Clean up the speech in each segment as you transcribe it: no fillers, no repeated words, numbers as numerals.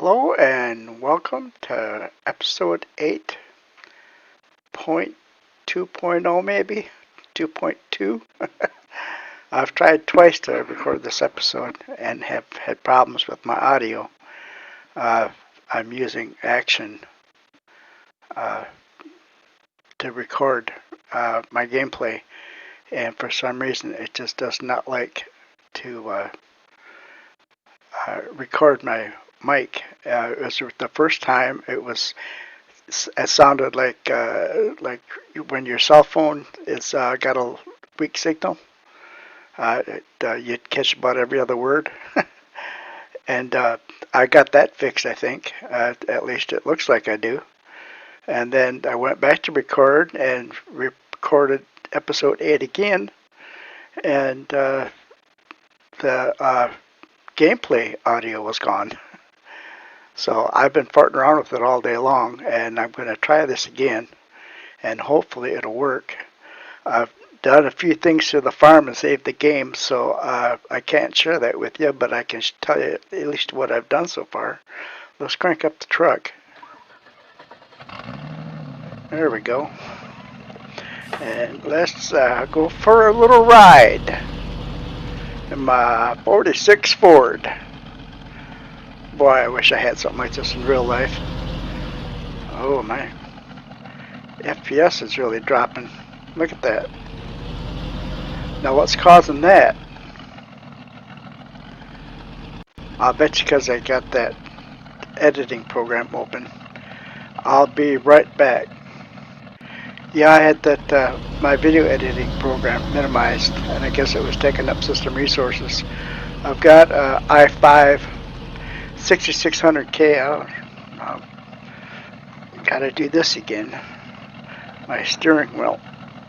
Hello and welcome to episode 8.2.0 maybe? 2.2? I've tried twice to record this episode and have had problems with my audio. I'm using Action to record my gameplay, and for some reason it just does not like to record my mic. It was the first time it sounded like when your cell phone is got a weak signal. You'd catch about every other word. And I got that fixed, I think. At least it looks like I do. And then I went back to record and recorded episode 8 again. And the gameplay audio was gone. So I've been farting around with it all day long, and I'm going to try this again, and hopefully it'll work. I've done a few things to the farm and saved the game, so I can't share that with you, but I can tell you at least what I've done so far. Let's crank up the truck. There we go. And let's go for a little ride in my 46 Ford. Boy, I wish I had something like this in real life. Oh, my FPS is really dropping. Look at that. Now, what's causing that? I'll bet you because I got that editing program open. I'll be right back. Yeah, I had that my video editing program minimized, and I guess it was taking up system resources. I've got i5 6600K. Gotta do this again. My steering wheel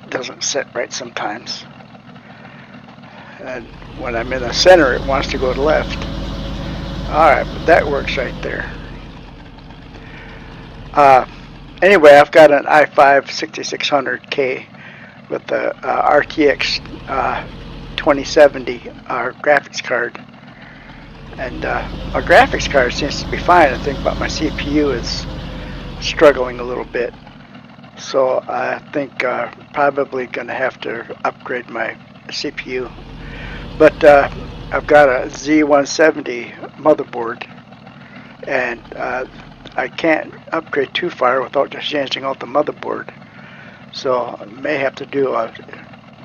doesn't sit right sometimes. And when I'm in the center, it wants to go to left. Alright, but that works right there. Anyway, I've got an i5 6600K with the RTX 2070 graphics card. And my graphics card seems to be fine. I think, but my CPU is struggling a little bit. So I think probably going to have to upgrade my CPU. But I've got a Z170 motherboard, and I can't upgrade too far without just changing out the motherboard. So I may have to do a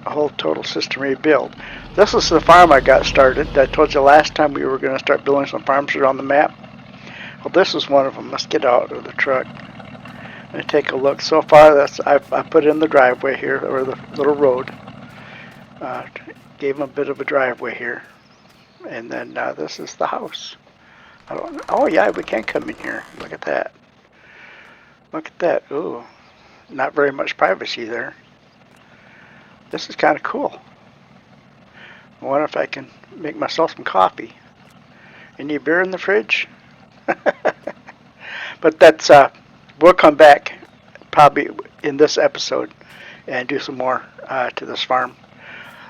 whole total system rebuild. This is the farm I got started. I told you last time we were going to start building some farms around the map. Well, this is one of them. Let's get out of the truck and take a look. So far, I put in the driveway here, or the little road. Gave them a bit of a driveway here, and then this is the house. Oh yeah, we can come in here. Look at that. Look at that. Ooh, not very much privacy there. This is kind of cool. I wonder if I can make myself some coffee. Any beer in the fridge? But that's, we'll come back probably in this episode and do some more to this farm.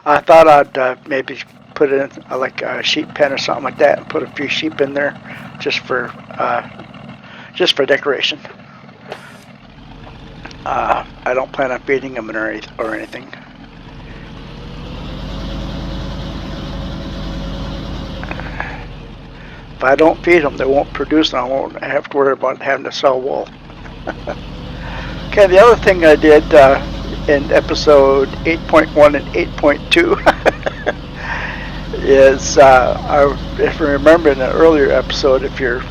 I thought I'd maybe put in like a sheep pen or something like that and put a few sheep in there just for decoration. I don't plan on feeding them or anything. If I don't feed them, they won't produce, and I won't have to worry about having to sell wool. Okay, the other thing I did in episode 8.1 and 8.2 is, if you remember in an earlier episode, if you're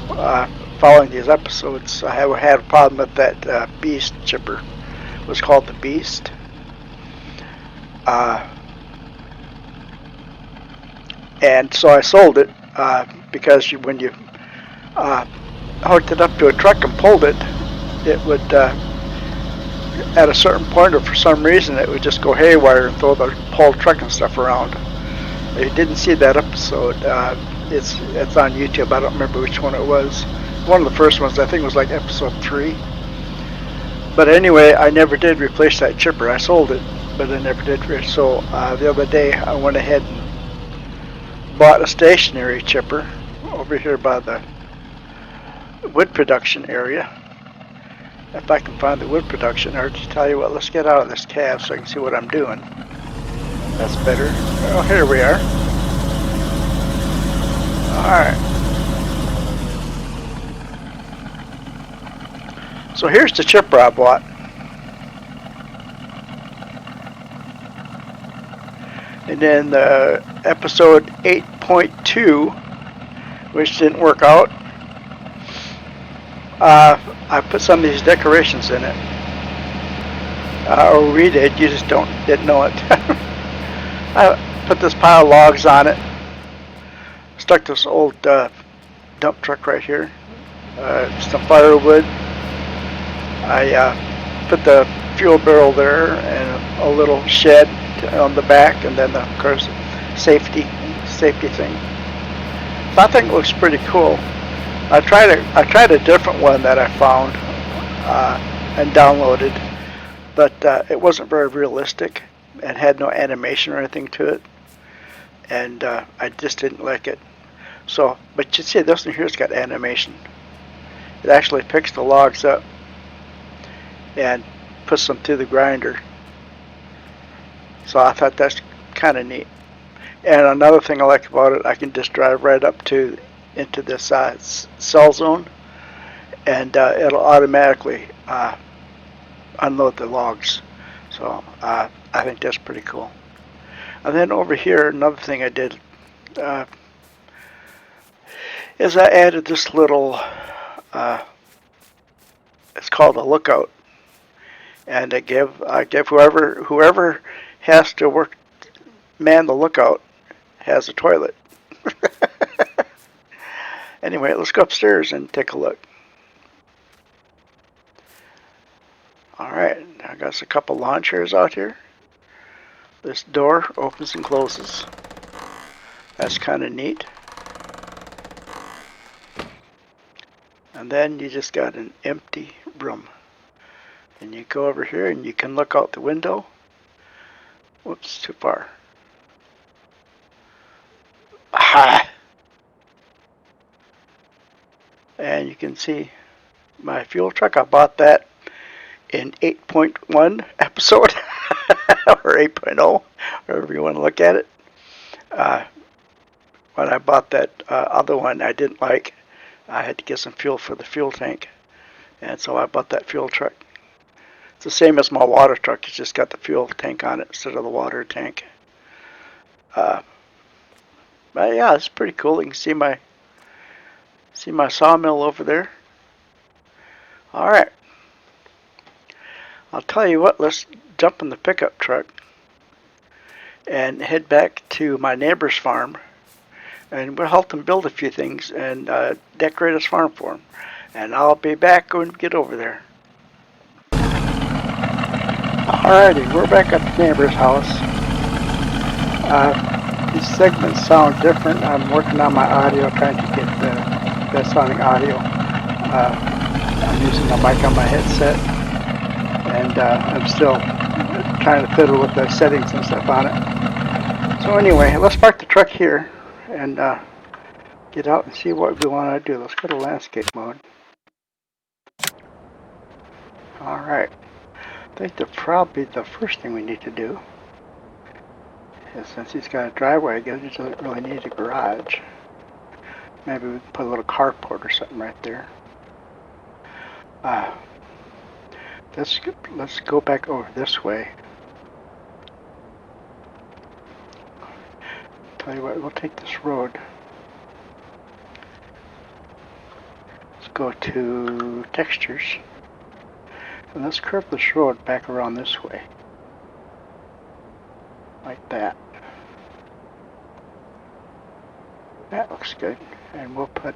following these episodes, I had a problem with that Beast chipper. It was called the Beast. And so I sold it. Because when you hooked it up to a truck and pulled it, it would, at a certain point, or for some reason, it would just go haywire and throw the whole truck and stuff around. If you didn't see that episode, it's on YouTube. I don't remember which one it was. One of the first ones, I think it was like episode 3. But anyway, I never did replace that chipper. I sold it, but I never did. So the other day, I went ahead and bought a stationary chipper over here by the wood production area. If I can find the wood production, or to tell you what, let's get out of this cab so I can see what I'm doing. That's better. Oh, here we are. Alright. So here's the chipper I bought. And then episode 8.2, which didn't work out, I put some of these decorations in it. Or we did, you just didn't know it. I put this pile of logs on it. Stuck this old dump truck right here. Some firewood. I put the fuel barrel there and a little shed on the back, and then of course safety thing. So I think it looks pretty cool. I tried a different one that I found and downloaded, but it wasn't very realistic. It had no animation or anything to it, and I just didn't like it. So, but you see, this one here's got animation. It actually picks the logs up and puts them through the grinder. So I thought that's kind of neat. And another thing I like about it, I can just drive right up into this cell zone, and it'll automatically unload the logs. So I think that's pretty cool. And then over here, another thing I did is I added this little, it's called a lookout, and I give whoever has to man the lookout has a toilet. Anyway, let's go upstairs and take a look. Alright, I got a couple lawn chairs out here. This door opens and closes. That's kind of neat. And then you just got an empty room. And you go over here and you can look out the window. Whoops, too far. Aha! And you can see my fuel truck. I bought that in 8.1 episode or 8.0, wherever you want to look at it. When I bought that other one I didn't like, I had to get some fuel for the fuel tank, and so I bought that fuel truck. It's the same as my water truck, it's just got the fuel tank on it instead of the water tank. But yeah, it's pretty cool. You can see my sawmill over there. Alright, I'll tell you what, let's jump in the pickup truck and head back to my neighbor's farm, and we'll help them build a few things and decorate his farm for him. And I'll be back when we get over there. Alrighty, we're back at the neighbor's house. These segments sound different. I'm working on my audio, trying to get the best sounding audio. I'm using a mic on my headset, and I'm still trying to fiddle with the settings and stuff on it. So anyway, let's park the truck here and get out and see what we want to do. Let's go to landscape mode. Alright, I think probably the first thing we need to do is, since he's got a driveway, I guess he doesn't really need a garage. Maybe we can put a little carport or something right there. Let's go back over this way. Tell you what, we'll take this road. Let's go to textures, and let's curve this road back around this way, like that. That looks good. And we'll put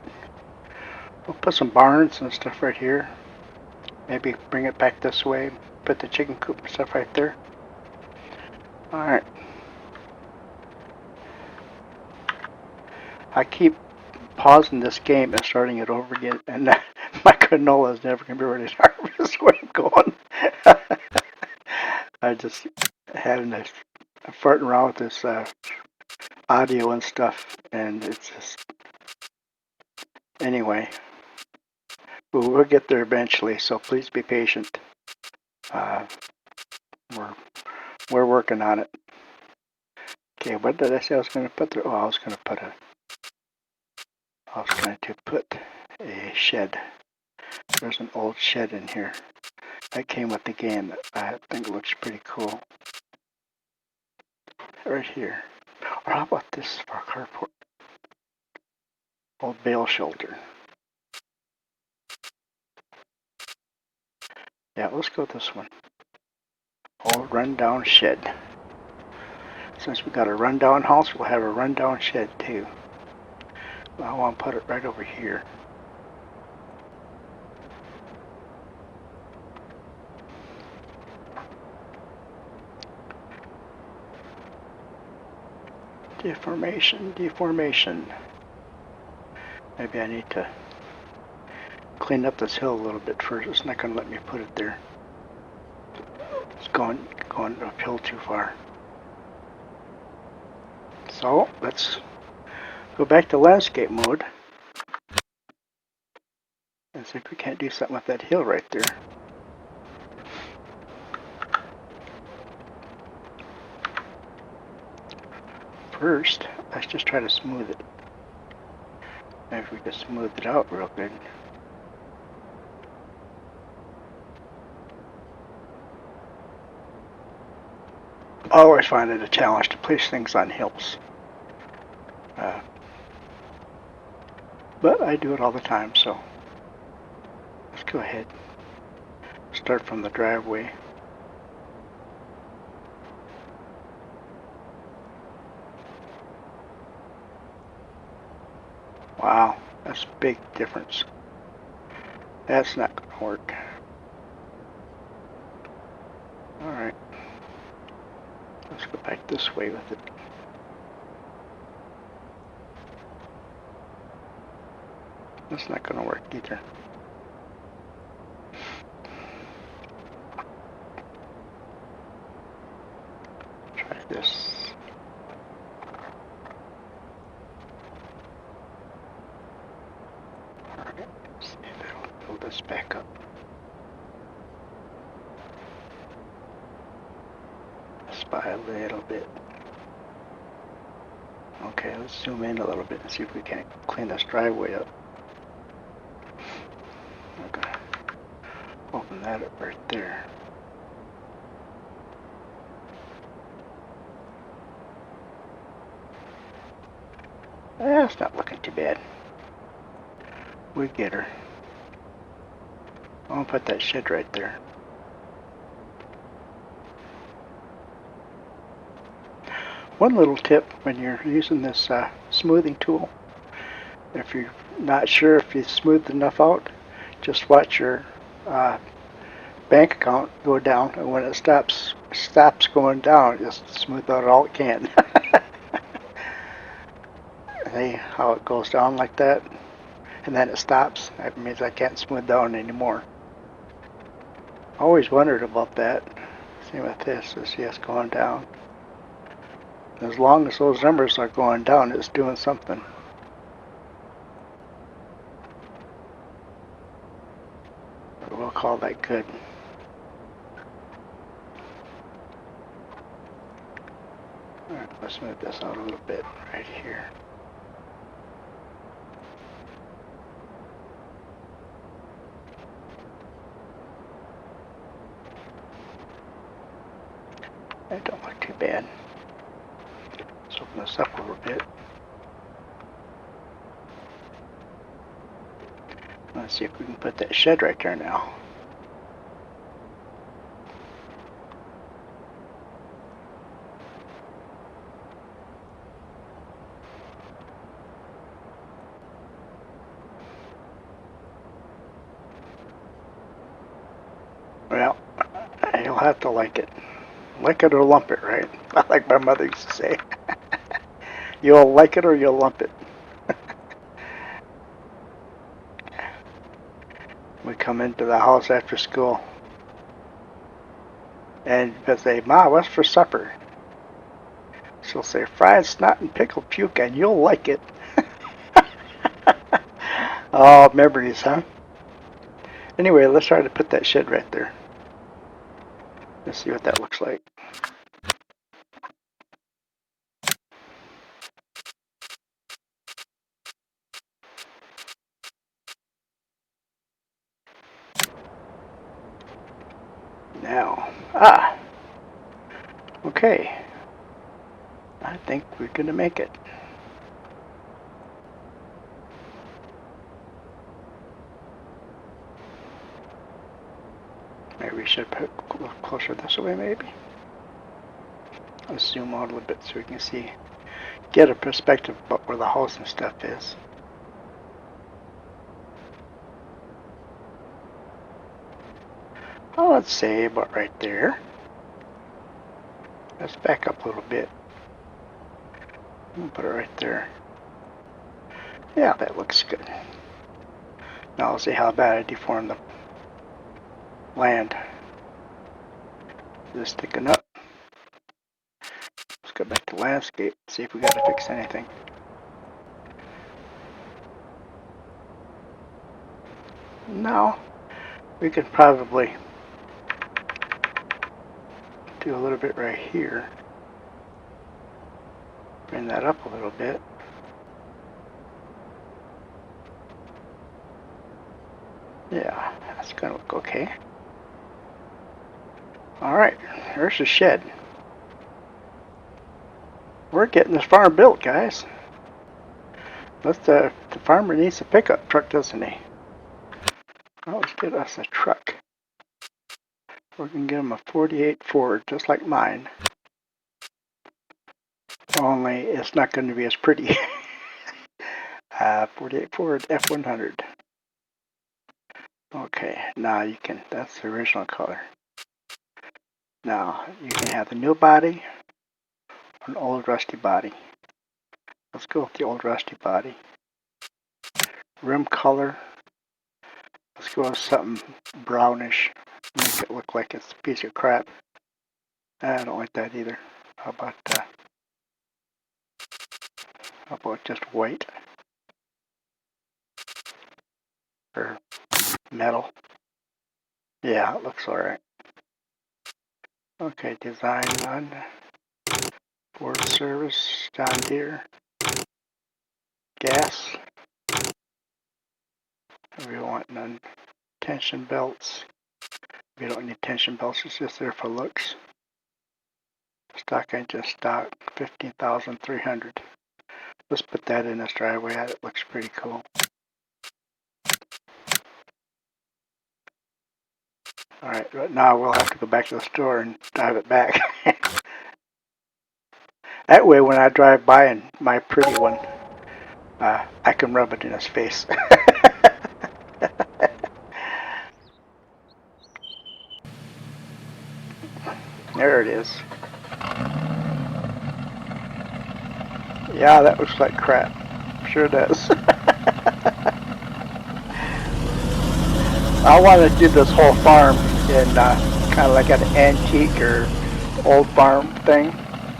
some barns and stuff right here. Maybe bring it back this way. Put the chicken coop and stuff right there. Alright. I keep pausing this game and starting it over again, and my canola is never going to be ready to harvest where I'm going. I just having this, farting around with this audio and stuff, and it's just, anyway. We'll get there eventually, so please be patient. Uh, we're working on it. Okay, what did I say I was going to put there? Oh, I was going to put a shed. There's an old shed in here that came with the game that I think looks pretty cool. Right here. Or how about this for a carport? Old bale shelter. Yeah, let's go with this one. Old rundown shed. Since we got a rundown house, we'll have a rundown shed too. I want to put it right over here. Deformation. Maybe I need to clean up this hill a little bit first. It's not going to let me put it there. It's going uphill too far. So let's go back to landscape mode and see if we can't do something with that hill right there. First, let's just try to smooth it. Maybe we can smooth it out real good. I always find it a challenge to place things on hills. But I do it all the time, so let's go ahead. Start from the driveway. Wow, that's a big difference. That's not going to work. Alright. Let's go back this way with it. That's not going to work either. Try this. Alright, let's see if it'll build this back up. By a little bit. Okay, let's zoom in a little bit and see if we can't clean this driveway up. Okay, open that up right there. It's not looking too bad. We get her. I'm gonna put that shed right there. One little tip when you're using this smoothing tool, if you're not sure if you smoothed enough out, just watch your bank account go down, and when it stops going down, just smooth out all it can. See how it goes down like that, and then it stops. That means I can't smooth down anymore. Always wondered about that. Same with this. See it's going down. As long as those numbers are going down, it's doing something. We'll call that good. Alright, let's move this out a little bit right here. That don't look too bad. Let's open this up a little bit. Let's see if we can put that shed right there now. Well, you'll have to like it. Like it or lump it, right? Like my mother used to say. You'll like it or you'll lump it. We come into the house after school and they'll say, "Ma, what's for supper?" She'll say, "Fried snot and pickled puke, and you'll like it." Oh, memories, huh? Anyway, let's try to put that shed right there. Let's see what that looks like. Now, okay. I think we're gonna make it. Maybe we should put a little closer this way, maybe. Let's zoom out a little bit so we can see, get a perspective about where the house and stuff is. Oh, let's say about right there. Let's back up a little bit. We'll put it right there. Yeah, that looks good. Now let's see how bad I deformed the land. Is this sticking up? Let's go back to landscape, see if we got to fix anything. No, we could probably do a little bit right here. Bring that up a little bit. Yeah, that's gonna look okay. Alright, there's the shed. We're getting this farm built, guys. The farmer needs a pickup truck, doesn't he? Oh, let's get us a truck. We're gonna get him a 48 Ford, just like mine. Only it's not going to be as pretty. 48 Ford F100. Okay, now you can, that's the original color. Now, you can have the new body or an old rusty body. Let's go with the old rusty body. Rim color. Let's go with something brownish. Make it look like it's a piece of crap. I don't like that either. How about just white? Or metal? Yeah, it looks alright. Okay, design none. Ford service, John Deere. Gas. We want none. Tension belts. We don't need tension belts, it's just there for looks. Stock engine stock, 15,300. Let's put that in this driveway. It looks pretty cool. Alright, right now we'll have to go back to the store and drive it back. That way when I drive by in my pretty one, I can rub it in his face. There it is. Yeah, that looks like crap. Sure does. I want to do this whole farm in kind of like an antique or old farm thing.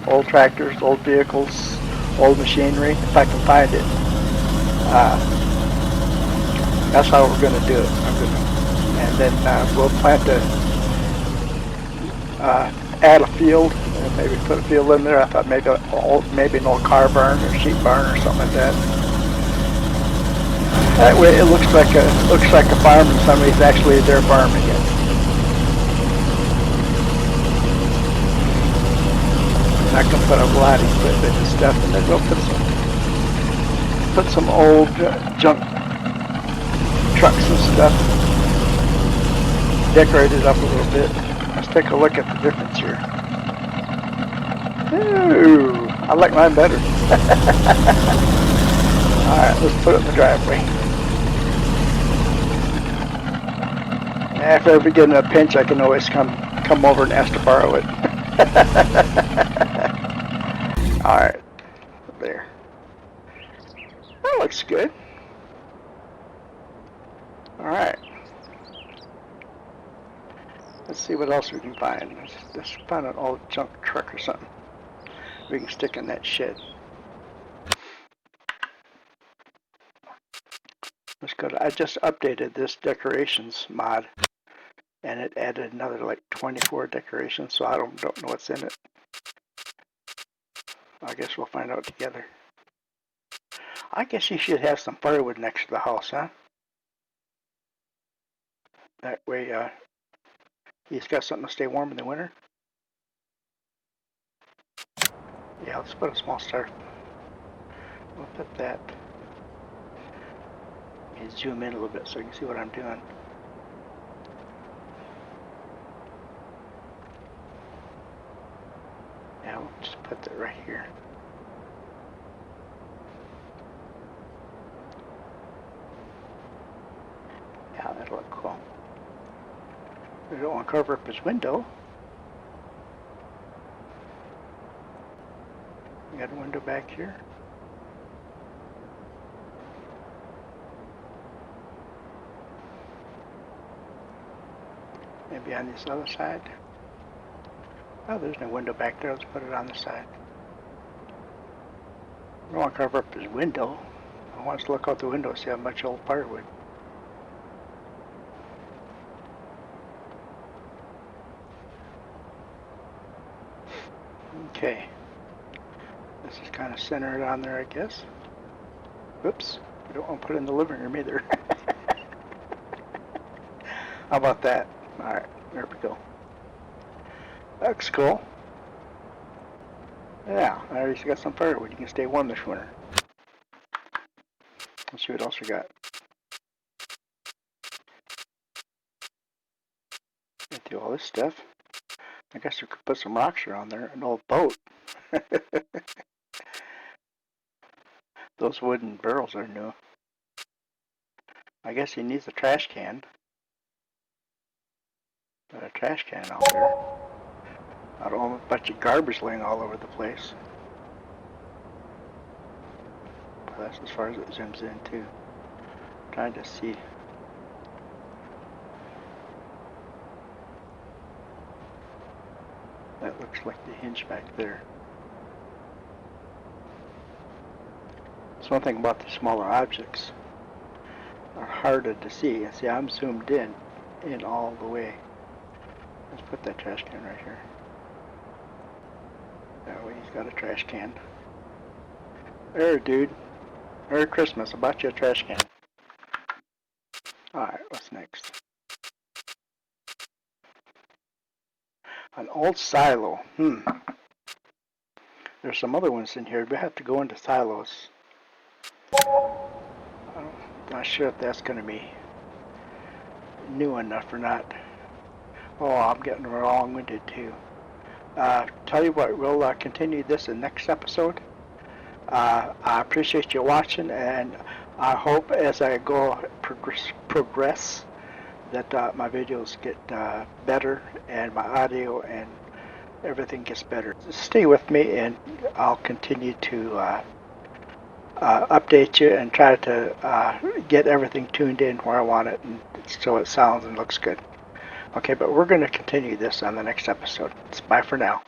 Old tractors, old vehicles, old machinery, if I can find it. That's how we're going to do it. And then we'll plan to add a field, and maybe put a field in there. I thought maybe an old car barn or sheep barn or something like that. That way it looks like a farm and somebody's actually there farming it. And I can put a lot of equipment and stuff, and then we'll put some old junk trucks and stuff, decorate it up a little bit. Let's take a look at the difference here. Ooh, I like mine better. Alright, let's put it in the driveway. If I ever get in a pinch, I can always come over and ask to borrow it. Alright, there. That looks good. Alright. Let's see what else we can find. Let's find an old junk truck or something we can stick in that shed. I just updated this decorations mod, and it added another like 24 decorations, so I don't know what's in it. I guess we'll find out together. I guess you should have some firewood next to the house, huh? That way, he's got something to stay warm in the winter. Yeah, let's put a small star. We'll put that. Let me zoom in a little bit so you can see what I'm doing. Yeah, we'll just put that right here. Yeah, that'll look cool. We don't want to cover up his window. We got a window back here. Maybe on this other side. Oh, there's no window back there. Let's put it on the side. I don't want to cover up his window. I want to look out the window and see how much old firewood. Okay. This is kind of centered on there, I guess. Whoops. I don't want to put it in the living room either. How about that? Alright, there we go. Looks cool. Yeah, I already got some firewood. You can stay warm this winter. Let's see what else we got. Get through all this stuff. I guess we could put some rocks around there. An old boat. Those wooden barrels are new. I guess he needs a trash can. Got a trash can out there. I don't know, a bunch of garbage laying all over the place. But that's as far as it zooms in too. I'm trying to see. That looks like the hinge back there. That's one thing about the smaller objects. Are harder to see. See, I'm zoomed in all the way. Let's put that trash can right here. That way he's got a trash can. There, dude. Merry Christmas. I bought you a trash can. Alright, what's next? An old silo. There's some other ones in here. We have to go into silos. I'm not sure if that's going to be new enough or not. Oh, I'm getting long-winded too. Tell you what, we'll continue this in the next episode. I appreciate you watching, and I hope as I go progress that my videos get better and my audio and everything gets better. Stay with me, and I'll continue to update you and try to get everything tuned in where I want it, and so it sounds and looks good. Okay, but we're going to continue this on the next episode. Bye for now.